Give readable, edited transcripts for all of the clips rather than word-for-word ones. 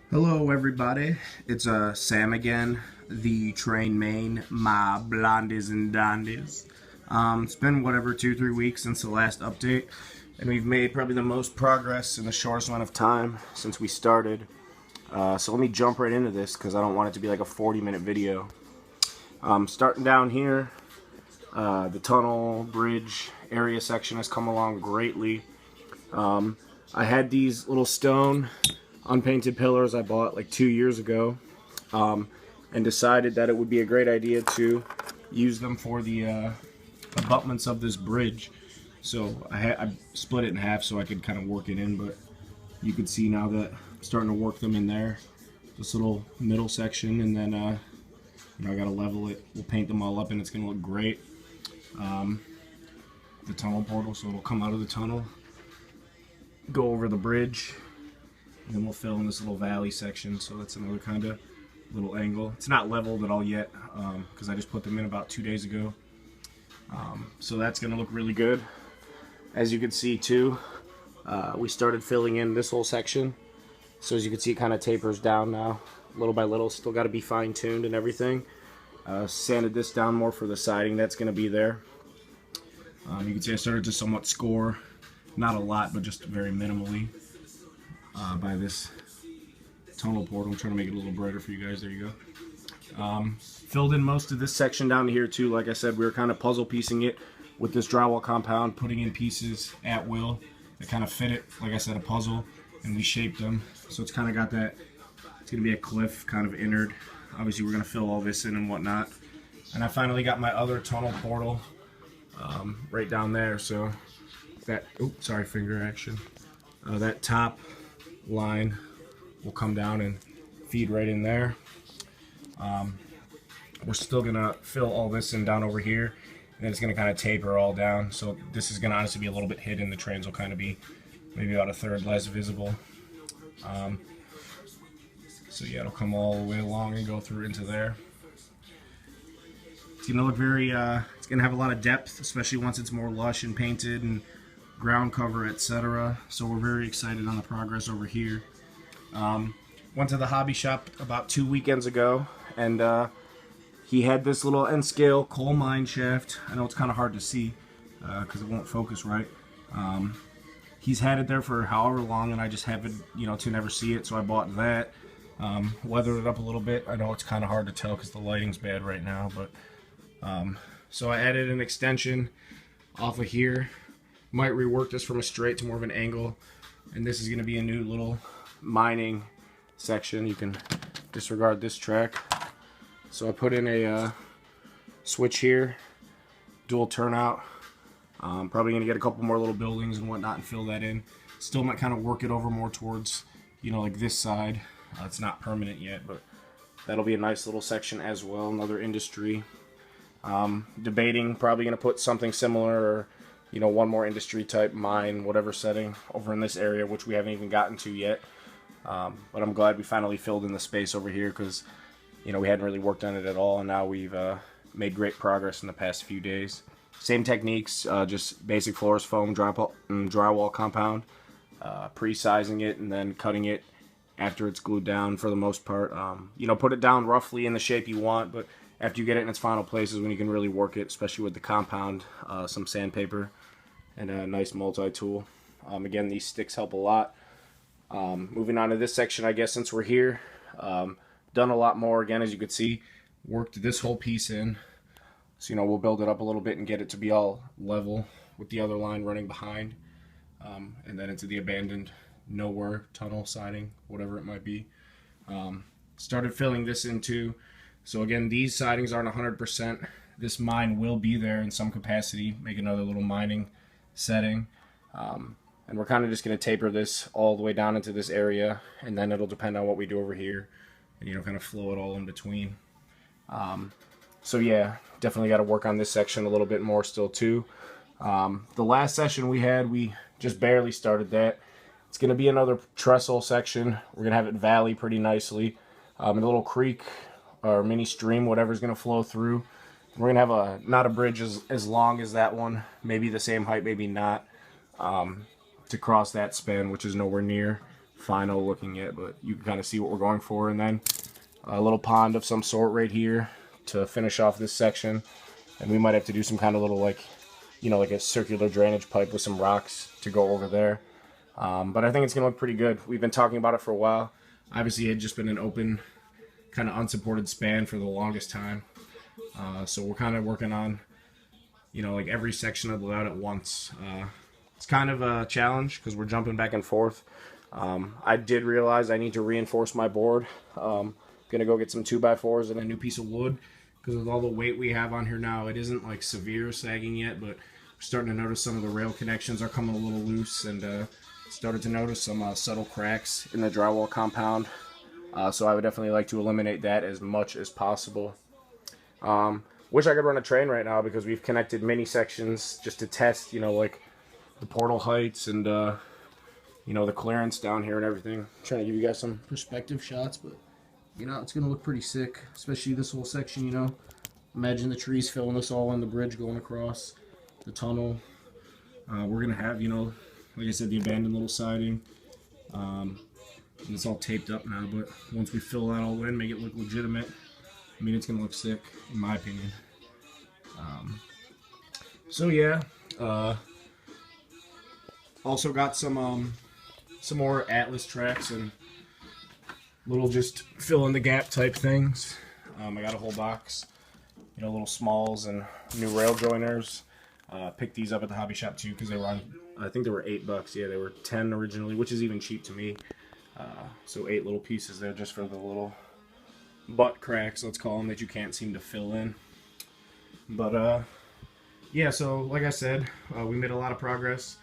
Hello everybody, it's Sam again, the train main, my blondies and dondies. It's been whatever 2-3 weeks since the last update, and we've made probably the most progress in the shortest amount of time since we started. So let me jump right into this because I don't want it to be like a 40-minute video. Starting down here, the tunnel bridge area section has come along greatly. I had these little stone unpainted pillars I bought like 2 years ago, and decided that it would be a great idea to use them for the abutments of this bridge. So I split it in half so I could kind of work it in, but you can see now that I'm starting to work them in there. This little middle section, and then I gotta level it. We'll paint them all up, and it's gonna look great. The tunnel portal, so it'll come out of the tunnel, go over the bridge, and then we'll fill in this little valley section. So that's another kind of little angle. It's not leveled at all yet because I just put them in about 2 days ago. So that's going to look really good. As you can see too, we started filling in this whole section. So as you can see, it kind of tapers down now, little by little. Still got to be fine-tuned and everything. Sanded this down more for the siding that's going to be there. You can see I started to somewhat score, not a lot, but just very minimally. By this tunnel portal. I'm trying to make it a little brighter for you guys. There you go. Filled in most of this section down here too. Like I said, we were kind of puzzle piecing it with this drywall compound, putting in pieces at will that kind of fit it, like I said, a puzzle, and we shaped them. So it's kind of got that, it's going to be a cliff kind of innard. Obviously we're going to fill all this in and whatnot. And I finally got my other tunnel portal right down there. So that, oops, sorry, finger action. That top line will come down and feed right in there. We're still gonna fill all this in down over here, and then it's gonna kind of taper all down. So this is gonna honestly be a little bit hidden. The trains will kind of be maybe about a third less visible. So yeah, it'll come all the way along and go through into there. It's gonna look very, it's gonna have a lot of depth, especially once it's more lush and painted and ground cover, etc. So we're very excited on the progress over here. Went to the hobby shop about 2 weekends ago, and he had this little N scale coal mine shaft. I know it's kind of hard to see because it won't focus right. He's had it there for however long, and I just happened, to never see it, so I bought that. Weathered it up a little bit. I know it's kind of hard to tell because the lighting's bad right now, but so I added an extension off of here. Might rework this from a straight to more of an angle, and this is going to be a new little mining section. You can disregard this track. So I put in a switch here, dual turnout. Probably going to get a couple more little buildings and whatnot and fill that in. Still might kind of work it over more towards, like this side. It's not permanent yet, but that'll be a nice little section as well. Another industry. Debating, probably going to put something similar, or one more industry type mine, whatever setting over in this area, which we haven't even gotten to yet. But I'm glad we finally filled in the space over here because, we hadn't really worked on it at all, and now we've made great progress in the past few days. Same techniques, just basic floors, foam, drywall compound, pre-sizing it and then cutting it after it's glued down for the most part. Put it down roughly in the shape you want, but after you get it in its final places when you can really work it, especially with the compound, some sandpaper, and a nice multi-tool. Again, these sticks help a lot. Moving on to this section, I guess, since we're here, done a lot more. Again, as you can see, worked this whole piece in. So, we'll build it up a little bit and get it to be all level with the other line running behind. And then into the abandoned nowhere tunnel siding, whatever it might be. Started filling this into. So again, these sidings aren't 100%. This mine will be there in some capacity, make another little mining setting. And we're kind of just going to taper this all the way down into this area, and then it'll depend on what we do over here, and kind of flow it all in between. So yeah, definitely got to work on this section a little bit more still too. The last session we had, we just barely started that. It's going to be another trestle section. We're going to have it valley pretty nicely. And a little creek or mini stream, whatever's going to flow through. We're going to have not a bridge as long as that one, maybe the same height, maybe not, to cross that span, which is nowhere near final looking yet, but you can kind of see what we're going for. And then a little pond of some sort right here to finish off this section. And we might have to do some kind of little, like, you know, like a circular drainage pipe with some rocks to go over there. But I think it's going to look pretty good. We've been talking about it for a while. Obviously, it had just been an open, kind of unsupported span for the longest time. So we're kind of working on, you know, like every section of the layout at once. It's kind of a challenge because we're jumping back and forth. I did realize I need to reinforce my board. Gonna go get some 2x4s and a new piece of wood, because with all the weight we have on here now, it isn't like severe sagging yet, but we're starting to notice some of the rail connections are coming a little loose, and started to notice some subtle cracks in the drywall compound. So I would definitely like to eliminate that as much as possible. Wish I could run a train right now, because we've connected mini sections just to test, you know, like the portal heights and you know, the clearance down here and everything. I'm trying to give you guys some perspective shots, but you know, it's gonna look pretty sick, especially this whole section. You know, imagine the trees filling this all in, the bridge going across the tunnel. We're gonna have, you know, like I said, the abandoned little siding. And it's all taped up now, but once we fill that all in, make it look legitimate, I mean, it's gonna look sick, in my opinion. So yeah, also got some more Atlas tracks and little just fill in the gap type things. I got a whole box, you know, little smalls and new rail joiners. Picked these up at the hobby shop too, because they were on, I think they were $8. Yeah, they were 10 originally, which is even cheap to me. So 8 little pieces there just for the little butt cracks, let's call them, that you can't seem to fill in. But yeah, so like I said, we made a lot of progress.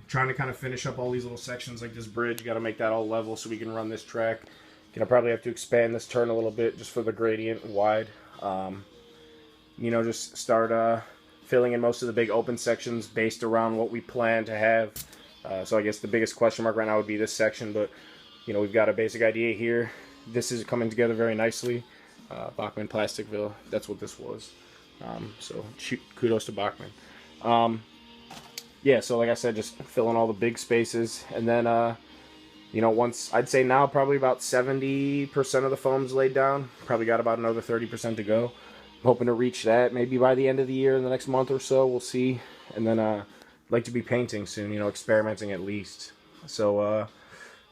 Trying to kind of finish up all these little sections like this bridge. Got to make that all level so we can run this track. Gonna probably have to expand this turn a little bit just for the gradient wide. You know, just start filling in most of the big open sections based around what we plan to have. So I guess the biggest question mark right now would be this section, but you know, we've got a basic idea here. This is coming together very nicely. Bachman Plasticville, that's what this was. So kudos to Bachman. Yeah, so like I said, just fill in all the big spaces, and then you know, once, I'd say now probably about 70% of the foam's laid down. Probably got about another 30% to go. I'm hoping to reach that maybe by the end of the year, in the next month or so. We'll see. And then I'd like to be painting soon, you know, experimenting at least. So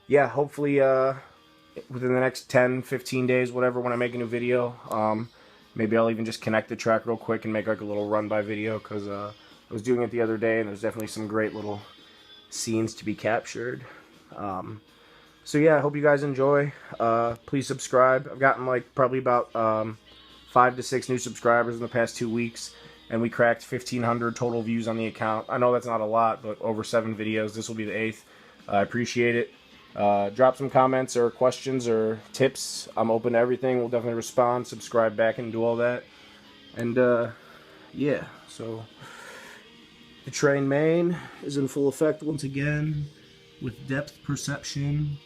yeah, hopefully within the next 10-15 days, whatever, when I make a new video, maybe I'll even just connect the track real quick and make like a little run by video, because I was doing it the other day and there's definitely some great little scenes to be captured. So yeah, I hope you guys enjoy. Please subscribe. I've gotten like probably about 5 to 6 new subscribers in the past 2 weeks, and we cracked 1,500 total views on the account. I know that's not a lot, but over 7 videos, this will be the 8th. I appreciate it. Drop some comments or questions or tips. I'm open to everything. We'll definitely respond, subscribe back, and do all that. And yeah, so the train main is in full effect once again, with depth perception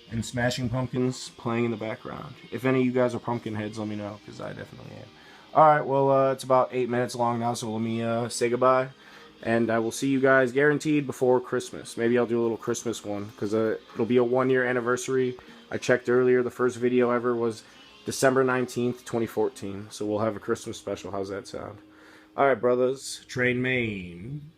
and Smashing Pumpkins playing in the background. If any of you guys are pumpkin heads, let me know, because I definitely am. Alright, well, it's about 8 minutes long now, so let me say goodbye. And I will see you guys guaranteed before Christmas. Maybe I'll do a little Christmas one, because it'll be a 1-year anniversary. I checked earlier, the first video ever was December 19th, 2014. So we'll have a Christmas special. How's that sound? Alright, brothers. Train main.